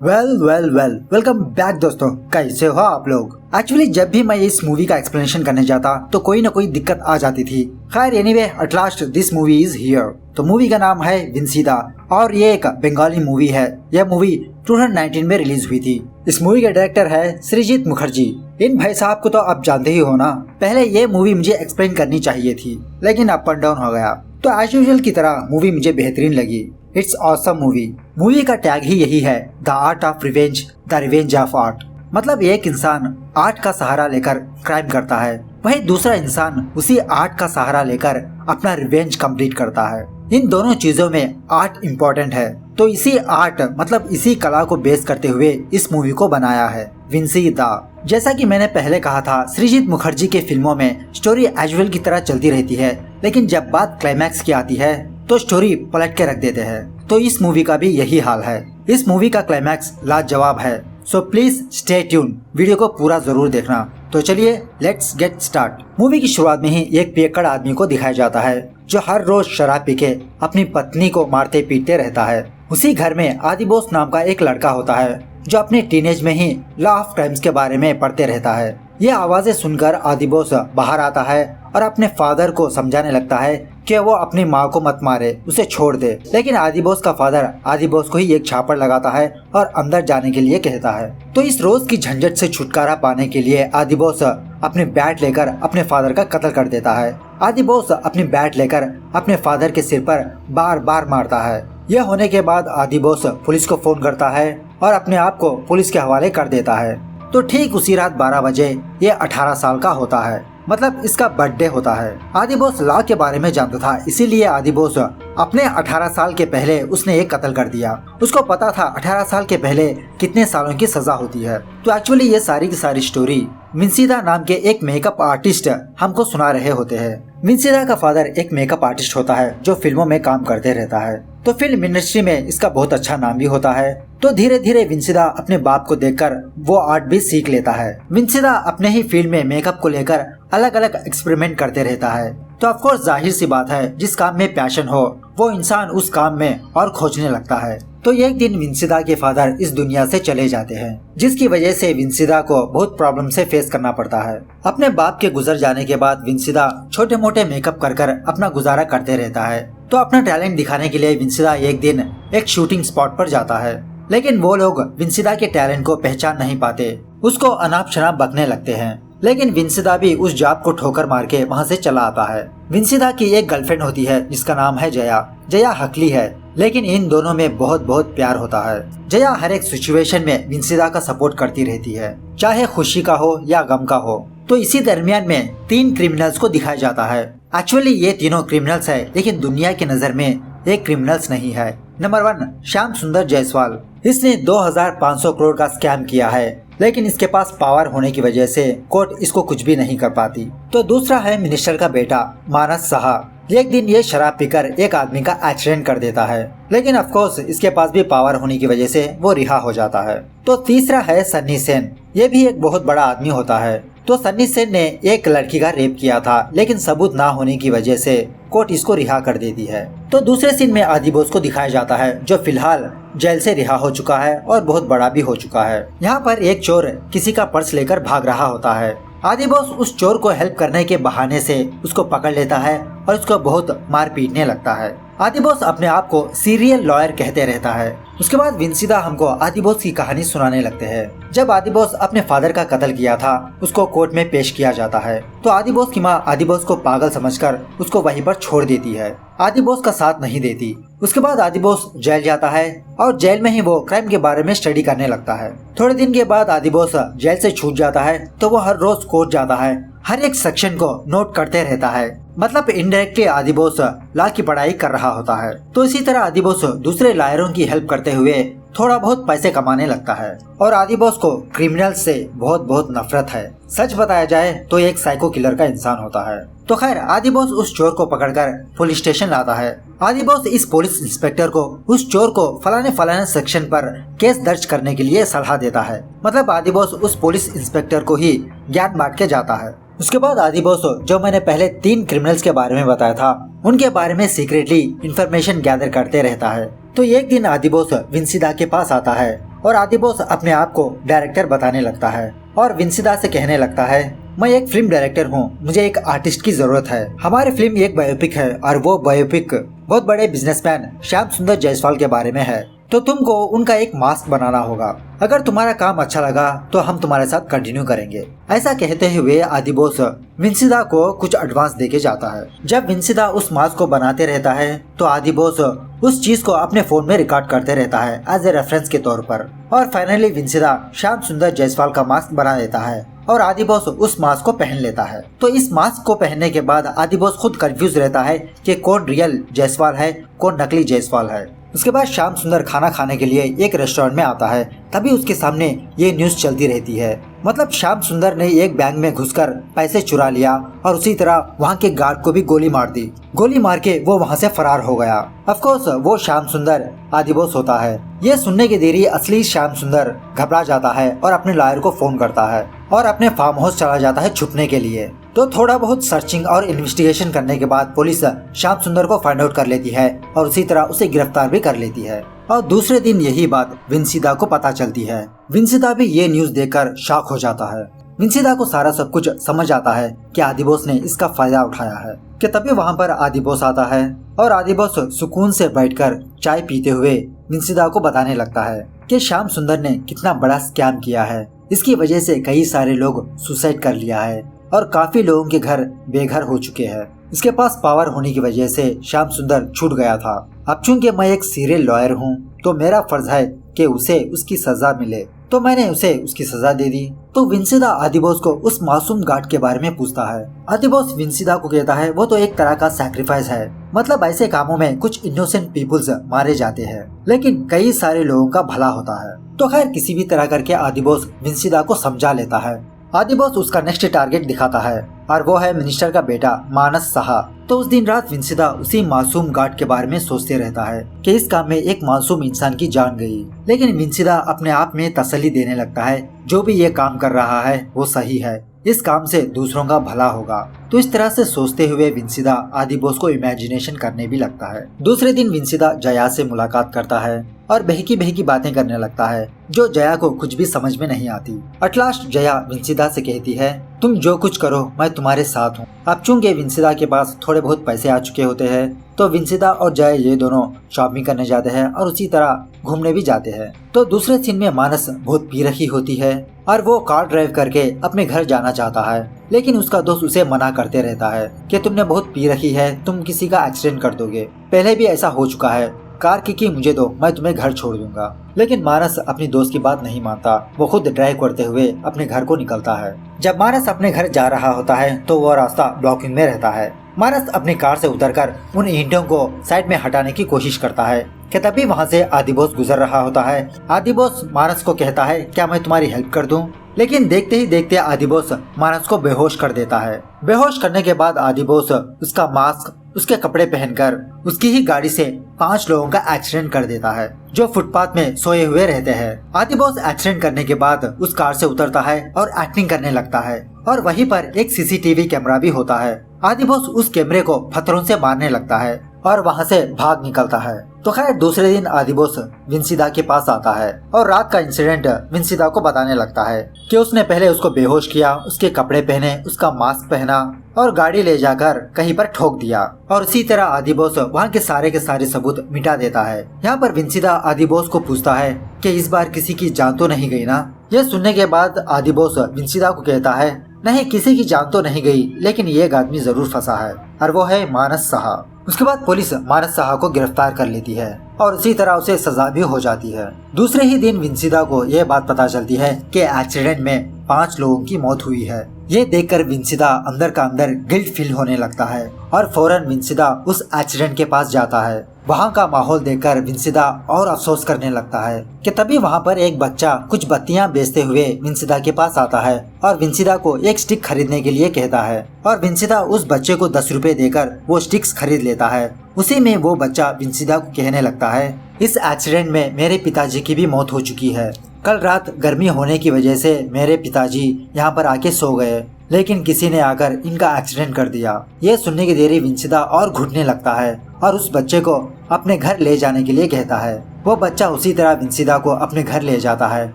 Welcome back दोस्तों। कैसे हो आप लोग। एक्चुअली जब भी मैं इस मूवी का एक्सप्लेनेशन करने जाता तो कोई ना कोई दिक्कत आ जाती थी। खैर anyway at last this movie is here. तो मूवी का नाम है विंसीदा और ये एक बंगाली मूवी है। यह मूवी 2019 में रिलीज हुई थी। इस मूवी के डायरेक्टर है सृजित मुखर्जी। इन भाई साहब को तो आप जानते ही हो ना। पहले ये मूवी मुझे एक्सप्लेन करनी चाहिए थी लेकिन अप एंड डाउन हो गया। तो एज यूजुअल की तरह मूवी मुझे बेहतरीन लगी। It's awesome movie. मूवी का टैग ही यही है, the art of revenge, the revenge of art. मतलब एक इंसान आर्ट का सहारा लेकर क्राइम करता है, वहीं दूसरा इंसान उसी आर्ट का सहारा लेकर अपना रिवेंज कंप्लीट करता है। इन दोनों चीजों में आर्ट इम्पोर्टेंट है, तो इसी आर्ट मतलब इसी कला को बेस करते हुए इस मूवी को बनाया है विंसीदा। जैसा कि मैंने पहले कहा था, सृजित मुखर्जी के फिल्मों में स्टोरी एजुअल की तरह चलती रहती है, लेकिन जब बात क्लाइमैक्स की आती है तो स्टोरी पलट के रख देते हैं। तो इस मूवी का भी यही हाल है। इस मूवी का क्लाइमैक्स लाजवाब है, so please stay tune, video को पूरा जरूर देखना। तो चलिए लेट्स गेट स्टार्ट। मूवी की शुरुआत में ही एक पियक्कड़ आदमी को दिखाया जाता है जो हर रोज शराब पी के अपनी पत्नी को मारते पीटते रहता है। उसी घर में आदि बोस नाम का एक लड़का होता है जो अपने टीनेज में ही लॉ ऑफ क्राइम्स के बारे में पढ़ते रहता है। ये आवाजें सुनकर आदि बोस बाहर आता है और अपने फादर को समझाने लगता है कि वो अपनी माँ को मत मारे, उसे छोड़ दे। लेकिन आदि बोस का फादर आदि बोस को ही एक छापड़ लगाता है और अंदर जाने के लिए कहता है। तो इस रोज की झंझट से छुटकारा पाने के लिए आदि बोस अपने बैट लेकर अपने फादर का कत्ल कर देता है। आदि बोस अपनी बैट लेकर अपने फादर के सिर पर बार बार मारता है। यह होने के बाद आदि बोस पुलिस को फोन करता है और अपने आप को पुलिस के हवाले कर देता है। तो ठीक उसी रात 12 बजे ये 18 साल का होता है, मतलब इसका बर्थडे होता है। आदि बोस लॉ के बारे में जानता था, इसीलिए आदि बोस अपने 18 साल के पहले उसने एक कत्ल कर दिया। उसको पता था 18 साल के पहले कितने सालों की सजा होती है। तो एक्चुअली ये सारी की सारी स्टोरी विंसीदा नाम के एक मेकअप आर्टिस्ट हमको सुना रहे होते हैं। विंसीदा का फादर एक मेकअप आर्टिस्ट होता है जो फिल्मों में काम करते रहता है, तो फिल्म इंडस्ट्री में इसका बहुत अच्छा नाम भी होता है। तो धीरे धीरे विंसीदा अपने बाप को देखकर वो आर्ट भी सीख लेता है। विंसीदा अपने ही फील्ड में मेकअप को लेकर अलग अलग एक्सपेरिमेंट करते रहता है। तो ऑफ कोर्स जाहिर सी बात है, जिस काम में पैशन हो वो इंसान उस काम में और खोजने लगता है। तो एक दिन विंसीदा के फादर इस दुनिया से चले जाते हैं, जिसकी वजह से विंसीदा को बहुत प्रॉब्लम से फेस करना पड़ता है। अपने बाप के गुजर जाने के बाद विंसीदा छोटे मोटे मेकअप कर कर अपना गुजारा करते रहता है। तो अपना टैलेंट दिखाने के लिए विंसीदा एक दिन एक शूटिंग स्पॉट पर जाता है, लेकिन वो लोग विंसीदा के टैलेंट को पहचान नहीं पाते, उसको अनाप शनाप बकने लगते हैं। लेकिन विंसीदा भी उस जॉब को ठोकर मार के वहाँ से चला आता है। विंसीदा की एक गर्लफ्रेंड होती है जिसका नाम है जया। जया हकली है, लेकिन इन दोनों में बहुत बहुत प्यार होता है। जया हर एक सिचुएशन में विंसीदा का सपोर्ट करती रहती है, चाहे खुशी का हो या गम का हो। तो इसी दरमियान में 3 क्रिमिनल्स को दिखाया जाता है। एक्चुअली ये तीनों क्रिमिनल्स है, लेकिन दुनिया की नजर में एक क्रिमिनल्स नहीं है। नंबर 1 श्याम सुंदर जायसवाल। इसने 2500 करोड़ का स्कैम किया है, लेकिन इसके पास पावर होने की वजह से कोर्ट इसको कुछ भी नहीं कर पाती। तो दूसरा है मिनिस्टर का बेटा मानस साहा। एक दिन ये शराब पीकर एक आदमी का एक्सीडेंट कर देता है, लेकिन ऑफ कोर्स इसके पास भी पावर होने की वजह से वो रिहा हो जाता है। तो तीसरा है सन्नी सेन। ये भी एक बहुत बड़ा आदमी होता है। तो सन्नी सेन ने एक लड़की का रेप किया था, लेकिन सबूत ना होने की वजह से कोर्ट इसको रिहा कर देती है। तो दूसरे सीन में आदि बोस को दिखाया जाता है जो फिलहाल जेल से रिहा हो चुका है और बहुत बड़ा भी हो चुका है। यहाँ पर एक चोर किसी का पर्स लेकर भाग रहा होता है। आदि बोस उस चोर को हेल्प करने के बहाने से उसको पकड़ लेता है और उसको बहुत मार पीटने लगता है। आदि बोस अपने आप को सीरियल लॉयर कहते रहता है। उसके बाद विंसीदा हमको आदि बोस की कहानी सुनाने लगते हैं। जब आदि बोस अपने फादर का कत्ल किया था, उसको कोर्ट में पेश किया जाता है। तो आदि बोस की माँ आदि बोस को पागल समझकर उसको वहीं पर छोड़ देती है, आदि बोस का साथ नहीं देती। उसके बाद आदि बोस जेल जाता है और जेल में ही वो क्राइम के बारे में स्टडी करने लगता है। थोड़े दिन के बाद आदि बोस जेल से छूट जाता है, तो वो हर रोज कोर्ट जाता है, हर एक सेक्शन को नोट करते रहता है। मतलब इनडायरेक्टली आदि बोस लॉ की पढ़ाई कर रहा होता है। तो इसी तरह आदि बोस दूसरे लॉयरों की हेल्प करते हुए थोड़ा बहुत पैसे कमाने लगता है। और आदि बोस को क्रिमिनल से बहुत बहुत नफरत है। सच बताया जाए तो एक साइको किलर का इंसान होता है। तो खैर आदि बोस उस चोर को पकड़कर पुलिस स्टेशन लाता है। आदि बोस इस पुलिस इंस्पेक्टर को उस चोर को फलाने सेक्शन पर केस दर्ज करने के लिए सलाह देता है। मतलब आदि बोस उस पुलिस इंस्पेक्टर को ही ज्ञान बांट के जाता है। उसके बाद आदि बोस जो मैंने पहले 3 क्रिमिनल्स के बारे में बताया था, उनके बारे में सीक्रेटली इंफॉर्मेशन गैदर करते रहता है। तो एक दिन आदि बोस विंसीदा के पास आता है और आदि बॉस अपने आप को डायरेक्टर बताने लगता है और विंसिदा से कहने लगता है, मैं एक फिल्म डायरेक्टर हूँ, मुझे एक आर्टिस्ट की जरूरत है। हमारी फिल्म एक बायोपिक है और वो बायोपिक बहुत बड़े बिजनेसमैन श्याम सुंदर जायसवाल के बारे में है, तो तुमको उनका एक मास्क बनाना होगा। अगर तुम्हारा काम अच्छा लगा तो हम तुम्हारे साथ कंटिन्यू करेंगे। ऐसा कहते हुए आदि बॉस विंसिदा को कुछ एडवांस देके जाता है। जब विंसिदा उस मास्क को बनाते रहता है तो आदि बॉस उस चीज को अपने फोन में रिकॉर्ड करते रहता है एज ए रेफरेंस के तौर पर। और फाइनली विंसिदा श्याम सुंदर जायसवाल का मास्क बना देता है और आदि बॉस उस मास्क को पहन लेता है। तो इस मास्क को पहनने के बाद आदि बॉस खुद कंफ्यूज रहता है कि कौन रियल जायसवाल है, कौन नकली जायसवाल है। उसके बाद श्याम सुंदर खाना खाने के लिए एक रेस्टोरेंट में आता है, तभी उसके सामने ये न्यूज चलती रहती है। मतलब श्याम सुंदर ने एक बैंक में घुसकर पैसे चुरा लिया और उसी तरह वहाँ के गार्ड को भी गोली मार दी। गोली मार के वो वहाँ से फरार हो गया। ऑफ कोर्स वो श्याम सुंदर आदि बॉस होता है। ये सुनने की देरी असली श्याम सुंदर घबरा जाता है और अपने लॉयर को फोन करता है और अपने फार्म हाउस चला जाता है छुपने के लिए। तो थोड़ा बहुत सर्चिंग और इन्वेस्टिगेशन करने के बाद पुलिस श्याम सुंदर को फाइंड आउट कर लेती है और उसी तरह उसे गिरफ्तार भी कर लेती है। और दूसरे दिन यही बात विंसिदा को पता चलती है। विंसिदा भी ये न्यूज देखकर शॉक हो जाता है। विंसिदा को सारा सब कुछ समझ आता है कि आदि बॉस ने इसका फायदा उठाया है। कि तभी वहाँ पर आदि बॉस आता है और आदि बॉस सुकून से बैठकर चाय पीते हुए विंसिदा को बताने लगता है कि श्याम सुंदर ने कितना बड़ा स्कैम किया है। इसकी वजह से कई सारे लोग सुसाइड कर लिया है और काफी लोगों के घर बेघर हो चुके हैं। इसके पास पावर होने की वजह से श्याम सुंदर छूट गया था। अब चूंकि मैं एक सीरियल लॉयर हूँ तो मेरा फर्ज है कि उसे उसकी सजा मिले, तो मैंने उसे उसकी सजा दे दी। तो विंसिदा आदि बॉस को उस मासूम गार्ड के बारे में पूछता है। आदि बॉस विंसिदा को कहता है वो तो एक तरह का सैक्रिफाइस है। मतलब ऐसे कामों में कुछ इनोसेंट पीपुल्स मारे जाते हैं लेकिन कई सारे लोगों का भला होता है। तो खैर किसी भी तरह करके आदि बॉस विंसिदा को समझा लेता है। आदि बॉस उसका नेक्स्ट टारगेट दिखाता है और वो है मिनिस्टर का बेटा मानस साहा। तो उस दिन रात विंसिदा उसी मासूम गार्ड के बारे में सोचते रहता है कि इस काम में एक मासूम इंसान की जान गई। लेकिन विंसिदा अपने आप में तसल्ली देने लगता है जो भी ये काम कर रहा है वो सही है, इस काम से दूसरों का भला होगा। तो इस तरह से सोचते हुए विंसिदा आदि बॉस को इमेजिनेशन करने भी लगता है। दूसरे दिन विंसिदा जया से मुलाकात करता है और बहकी बहकी बातें करने लगता है जो जया को कुछ भी समझ में नहीं आती। एट लास्ट जया विंसिदा से कहती है तुम जो कुछ करो मैं तुम्हारे साथ हूँ। अब चूंकि विंसिदा के पास थोड़े बहुत पैसे आ चुके होते हैं तो विंसिदा और जया ये दोनों शॉपिंग करने जाते हैं और उसी तरह घूमने भी जाते हैं। तो दूसरे सीन में मानस बहुत पी रखी होती है और वो कार ड्राइव करके अपने घर जाना चाहता है, लेकिन उसका दोस्त उसे मना करते रहता है कि तुमने बहुत पी रखी है, तुम किसी का एक्सीडेंट कर दोगे, पहले भी ऐसा हो चुका है, कार की मुझे दो, मैं तुम्हें घर छोड़ दूंगा। लेकिन मानस अपनी दोस्त की बात नहीं मानता। वो खुद ड्राइव करते हुए अपने घर को निकलता है। जब मानस अपने घर जा रहा होता है तो वो रास्ता ब्लॉकिंग में रहता है। मानस अपनी कार से उतरकर उन ईंटों को साइड में हटाने की कोशिश करता है कि तभी वहाँ से आदि बॉस गुजर रहा होता है। आदि बॉस मानस को कहता है क्या मैं तुम्हारी हेल्प कर दूं? लेकिन देखते ही देखते आदि बॉस मानस को बेहोश कर देता है। बेहोश करने के बाद आदि बॉस उसका मास्क, उसके कपड़े पहनकर उसकी ही गाड़ी से 5 लोगों का एक्सीडेंट कर देता है जो फुटपाथ में सोए हुए रहते हैं। आदि बॉस एक्सीडेंट करने के बाद उस कार से उतरता है और एक्टिंग करने लगता है और वहीं पर एक सीसीटीवी कैमरा भी होता है। आदि बॉस उस कैमरे को पत्थरों से मारने लगता है और वहाँ से भाग निकलता है। तो खैर दूसरे दिन आदि बॉस विंसिदा के पास आता है और रात का इंसिडेंट विंसिदा को बताने लगता है कि उसने पहले उसको बेहोश किया, उसके कपड़े पहने, उसका मास्क पहना और गाड़ी ले जाकर कहीं पर ठोक दिया। और इसी तरह आदि बॉस वहाँ के सारे सबूत मिटा देता है। यहाँ पर विंसिदा आदि बॉस को पूछता है कि इस बार किसी की जान तो नहीं गई ना? यह सुनने के बाद आदि बॉस विंसिदा को कहता है नहीं, किसी की जान तो नहीं गई, लेकिन ये एक आदमी जरूर फंसा है और वो है मानस साहा। उसके बाद पुलिस मानस साहा को गिरफ्तार कर लेती है और इसी तरह उसे सजा भी हो जाती है। दूसरे ही दिन विंसिदा को यह बात पता चलती है कि एक्सीडेंट में 5 लोगों की मौत हुई है। ये देखकर विंसिदा अंदर का अंदर गिल्ट फील होने लगता है और फौरन विंसिदा उस एक्सीडेंट के पास जाता है। वहाँ का माहौल देखकर विंसिदा और अफसोस करने लगता है कि तभी वहाँ पर एक बच्चा कुछ बत्तियाँ बेचते हुए विंसिदा के पास आता है और विंसिदा को एक स्टिक खरीदने के लिए कहता है और विंसिदा उस बच्चे को 10 रुपए देकर वो स्टिक्स खरीद लेता है। उसी में वो बच्चा विंसिदा को कहने लगता है इस एक्सीडेंट में मेरे पिताजी की भी मौत हो चुकी है। कल रात गर्मी होने की वजह से मेरे पिताजी यहाँ पर आके सो गए, लेकिन किसी ने आकर इनका एक्सीडेंट कर दिया। ये सुनने की देरी विंसिदा और घुटने लगता है और उस बच्चे को अपने घर ले जाने के लिए कहता है। वो बच्चा उसी तरह विंसीदा को अपने घर ले जाता है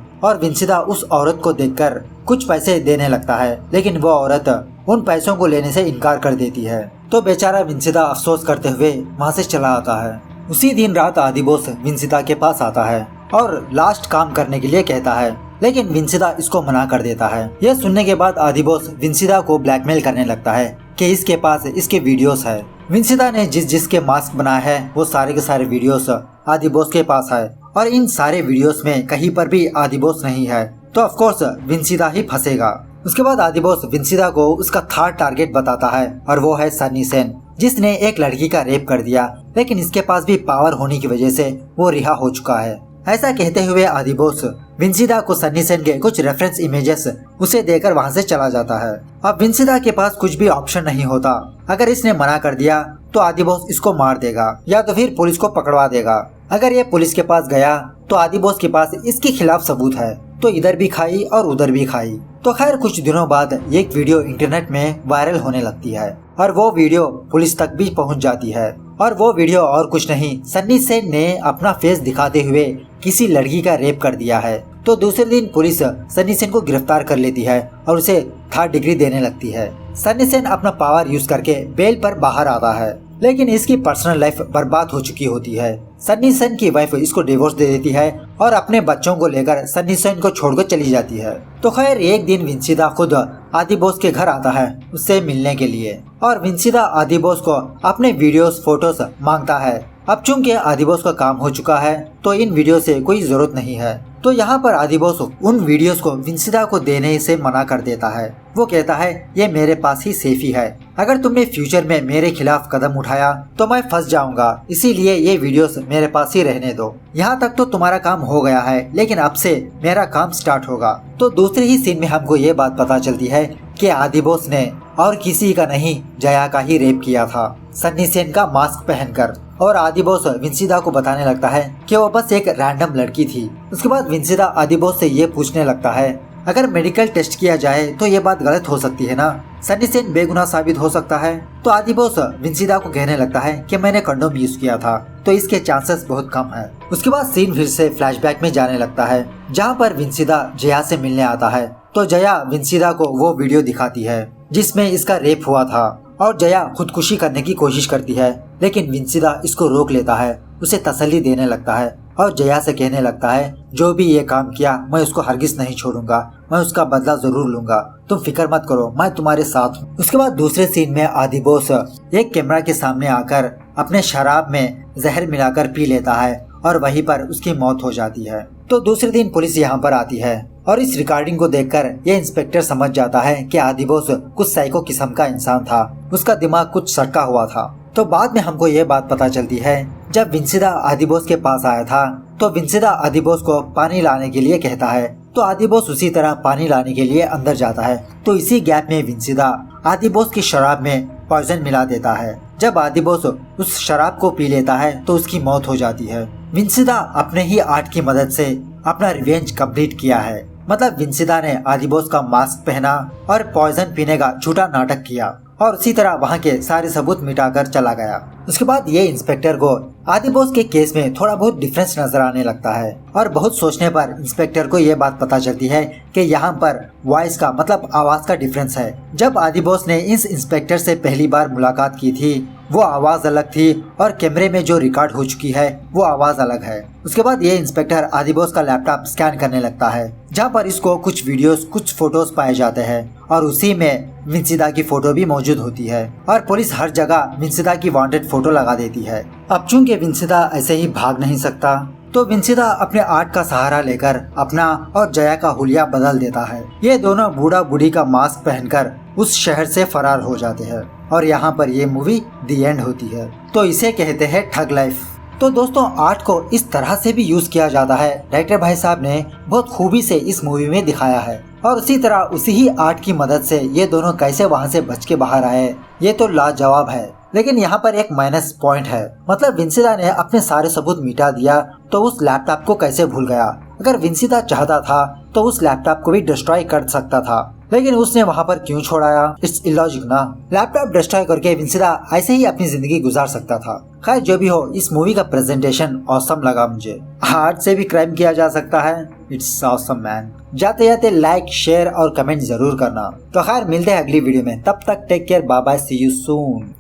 और विंसीदा उस औरत को देखकर कुछ पैसे देने लगता है, लेकिन वो औरत उन पैसों को लेने से इनकार कर देती है। तो बेचारा विंसीदा अफसोस करते हुए वहाँ से चला आता है। उसी दिन रात आदि बॉस विंसीदा के पास आता है और लास्ट काम करने के लिए कहता है, लेकिन विंसीदा इसको मना कर देता है। यह सुनने के बाद आदि बॉस विंसीदा को ब्लैकमेल करने लगता है कि इसके पास इसके वीडियोस है। विंसीदा ने जिसके मास्क बनाया है वो सारे के सारे वीडियोस आदि बॉस के पास है और इन सारे वीडियोस में कहीं पर भी आदि बॉस नहीं है, तो ऑफ कोर्स विंसीदा ही फंसेगा। उसके बाद आदि बॉस विंसीदा को उसका थर्ड टारगेट बताता है और वो है सन्नी सेन, जिसने एक लड़की का रेप कर दिया, लेकिन इसके पास भी पावर होने की वजह से वो रिहा हो चुका है। ऐसा कहते हुए आदि बॉस विंसीदा को सन्नी सेन के कुछ रेफरेंस इमेजेस उसे देकर वहाँ से चला जाता है। अब विंसीदा के पास कुछ भी ऑप्शन नहीं होता। अगर इसने मना कर दिया तो आदि बॉस इसको मार देगा या तो फिर पुलिस को पकड़वा देगा। अगर ये पुलिस के पास गया तो आदि बॉस के पास इसके खिलाफ सबूत है, तो इधर भी खाई और उधर भी खाई। तो खैर कुछ दिनों बाद एक वीडियो इंटरनेट में वायरल होने लगती है और वो वीडियो पुलिस तक भी पहुंच जाती है। और वो वीडियो और कुछ नहीं, सन्नी सेन ने अपना फेस दिखाते हुए किसी लड़की का रेप कर दिया है। तो दूसरे दिन पुलिस सन्नी सेन को गिरफ्तार कर लेती है और उसे 3rd डिग्री देने लगती है। सन्नी सेन अपना पावर यूज करके बेल पर बाहर आता है, लेकिन इसकी पर्सनल लाइफ बर्बाद हो चुकी होती है। सन्नी सेन की वाइफ इसको डिवोर्स दे देती है और अपने बच्चों को लेकर सन्नी सेन को छोड़कर चली जाती है। तो खैर एक दिन विंसीदा खुद आदि बॉस के घर आता है उससे मिलने के लिए और विंसीदा आदि बॉस को अपने वीडियोस फोटोस मांगता है। अब चूंकि आदि बॉस का काम हो चुका है तो इन वीडियो से कोई जरूरत नहीं है। तो यहाँ पर आदि बॉस उन वीडियोस को विंसीदा को देने से मना कर देता है। वो कहता है ये मेरे पास ही सेफ ही है, अगर तुमने फ्यूचर में मेरे खिलाफ कदम उठाया तो मैं फंस जाऊंगा, इसीलिए ये वीडियोस मेरे पास ही रहने दो। यहाँ तक तो तुम्हारा काम हो गया है, लेकिन अब से मेरा काम स्टार्ट होगा। तो दूसरे ही सीन में हमको ये बात पता चलती है कि आदि बॉस ने और किसी का नहीं जया का ही रेप किया था सन्नी सेन का मास्क पहनकर। और आदि बॉस विंसीदा को बताने लगता है कि वो बस एक रैंडम लड़की थी। उसके बाद विंसीदा आदि बॉस से ये पूछने लगता है अगर मेडिकल टेस्ट किया जाए तो ये बात गलत हो सकती है ना, सन्नी सेन बेगुनाह साबित हो सकता है। तो आदि बॉस विंसीदा को कहने लगता है कि मैंने कंडोम यूज किया था तो इसके चांसेस बहुत कम है। उसके बाद सीन फिर से फ्लैशबैक में जाने लगता है जहाँ पर विंसीदा जया से मिलने आता है। तो जया विंसीदा को वो वीडियो दिखाती है जिसमें इसका रेप हुआ था और जया खुदकुशी करने की कोशिश करती है, लेकिन विंसीदा इसको रोक लेता है, उसे तसल्ली देने लगता है और जया से कहने लगता है जो भी ये काम किया मैं उसको हरगिज नहीं छोड़ूंगा, मैं उसका बदला जरूर लूंगा, तुम फिक्र मत करो, मैं तुम्हारे साथ हूँ। उसके बाद दूसरे सीन में आदि बॉस एक कैमरा के सामने आकर अपने शराब में जहर मिलाकर पी लेता है और वहीं पर उसकी मौत हो जाती है। तो दूसरे दिन पुलिस यहाँ पर आती है और इस रिकॉर्डिंग को देखकर ये इंस्पेक्टर समझ जाता है कि आदि बॉस कुछ साइको किस्म का इंसान था, उसका दिमाग कुछ सटका हुआ था। तो बाद में हमको ये बात पता चलती है जब विंसीदा आदि बॉस के पास आया था तो विंसीदा आदि बॉस को पानी लाने के लिए कहता है, तो आदि बॉस उसी तरह पानी लाने के लिए अंदर जाता है। तो इसी गैप में विंसीदा आदि बॉस की शराब में पॉइजन मिला देता है। जब आदि बॉस उस शराब को पी लेता है तो उसकी मौत हो जाती है। विंसीदा अपने ही आर्ट की मदद से अपना रिवेंज कंप्लीट किया है, मतलब विंसीदा ने आदि बॉस का मास्क पहना और पॉइजन पीने का झूठा नाटक किया और उसी तरह वहाँ के सारे सबूत मिटाकर चला गया। उसके बाद ये इंस्पेक्टर को आदि बॉस के केस में थोड़ा बहुत डिफरेंस नजर आने लगता है और बहुत सोचने पर इंस्पेक्टर को ये बात पता चलती है कि यहाँ पर वॉइस का मतलब आवाज का डिफरेंस है। जब आदि बॉस ने इस इंस्पेक्टर से पहली बार मुलाकात की थी वो आवाज अलग थी और कैमरे में जो रिकॉर्ड हो चुकी है वो आवाज अलग है। उसके बाद ये इंस्पेक्टर आदि बॉस का लैपटॉप स्कैन करने लगता है जहाँ पर इसको कुछ वीडियोस कुछ फोटोज पाए जाते हैं और उसी में विंसीदा की फोटो भी मौजूद होती है और पुलिस हर जगह विंसीदा की वांटेड फोटो लगा देती है। अब चूंकि विंसीदा ऐसे ही भाग नहीं सकता तो विंसीदा अपने आर्ट का सहारा लेकर अपना और जया का हुलिया बदल देता है। ये दोनों बूढ़ा बूढ़ी का मास्क पहनकर उस शहर से फरार हो जाते हैं और यहाँ पर ये मूवी दी एंड होती है। तो इसे कहते हैं ठग लाइफ। तो दोस्तों आर्ट को इस तरह से भी यूज किया जाता है, डायरेक्टर भाई साहब ने बहुत खूबी से इस मूवी में दिखाया है और उसी तरह उसी ही आर्ट की मदद से ये दोनों कैसे वहाँ से बच के बाहर आए ये तो लाजवाब है। लेकिन यहाँ पर एक माइनस पॉइंट है, मतलब विंसीदा ने अपने सारे सबूत मिटा दिया तो उस लैपटॉप को कैसे भूल गया। अगर विंसीदा चाहता था तो उस लैपटॉप को भी डिस्ट्रॉय कर सकता था, लेकिन उसने वहाँ पर क्यों छोड़ाया? इट्स इलॉजिक ना। लैपटॉप डिस्ट्रॉय करके विंसिदा ऐसे ही अपनी जिंदगी गुजार सकता था। खैर जो भी हो, इस मूवी का प्रेजेंटेशन ऑसम लगा मुझे। हार्ट से भी क्राइम किया जा सकता है। It's awesome man. जाते जाते लाइक, शेयर और कमेंट जरूर करना। तो खैर मिलते हैं अगली वीडियो में, तब तक take care, bye bye, see you soon.